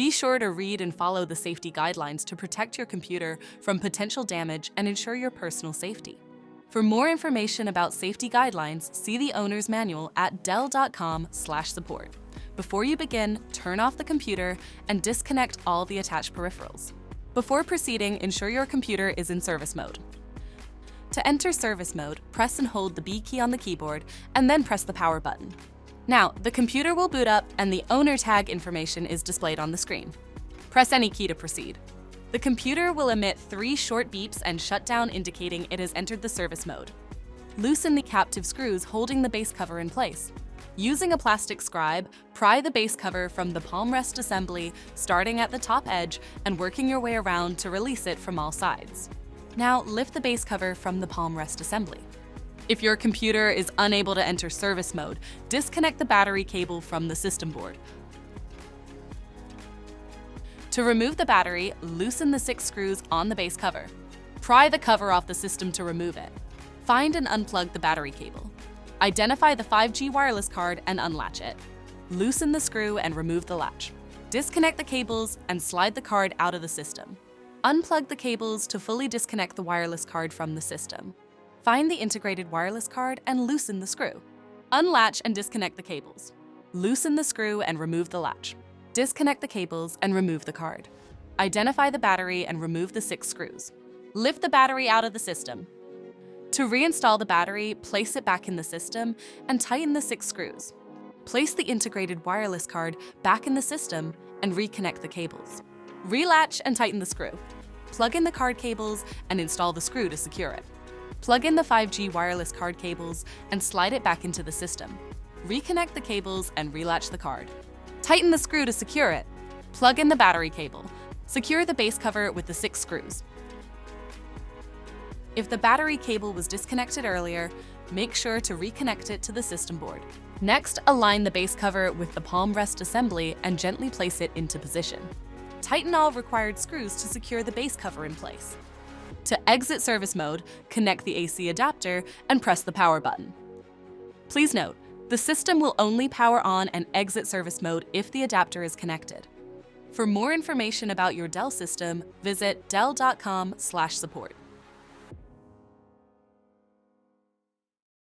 Be sure to read and follow the safety guidelines to protect your computer from potential damage and ensure your personal safety. For more information about safety guidelines, see the owner's manual at dell.com/support. Before you begin, turn off the computer and disconnect all the attached peripherals. Before proceeding, ensure your computer is in service mode. To enter service mode, press and hold the B key on the keyboard and then press the power button. Now, the computer will boot up and the owner tag information is displayed on the screen. Press any key to proceed. The computer will emit 3 short beeps and shut down, indicating it has entered the service mode. Loosen the captive screws holding the base cover in place. Using a plastic scribe, pry the base cover from the palm rest assembly, starting at the top edge and working your way around to release it from all sides. Now, lift the base cover from the palm rest assembly. If your computer is unable to enter service mode, disconnect the battery cable from the system board. To remove the battery, loosen the 6 screws on the base cover. Pry the cover off the system to remove it. Find and unplug the battery cable. Identify the 5G wireless card and unlatch it. Loosen the screw and remove the latch. Disconnect the cables and slide the card out of the system. Unplug the cables to fully disconnect the wireless card from the system. Find the integrated wireless card and loosen the screw. Unlatch and disconnect the cables. Loosen the screw and remove the latch. Disconnect the cables and remove the card. Identify the battery and remove the 6 screws. Lift the battery out of the system. To reinstall the battery, place it back in the system and tighten the 6 screws. Place the integrated wireless card back in the system and reconnect the cables. Relatch and tighten the screw. Plug in the card cables and install the screw to secure it. Plug in the 5G wireless card cables and slide it back into the system. Reconnect the cables and relatch the card. Tighten the screw to secure it. Plug in the battery cable. Secure the base cover with the 6 screws. If the battery cable was disconnected earlier, make sure to reconnect it to the system board. Next, align the base cover with the palm rest assembly and gently place it into position. Tighten all required screws to secure the base cover in place. To exit service mode, connect the AC adapter and press the power button. Please note, the system will only power on and exit service mode if the adapter is connected. For more information about your Dell system, visit dell.com/support.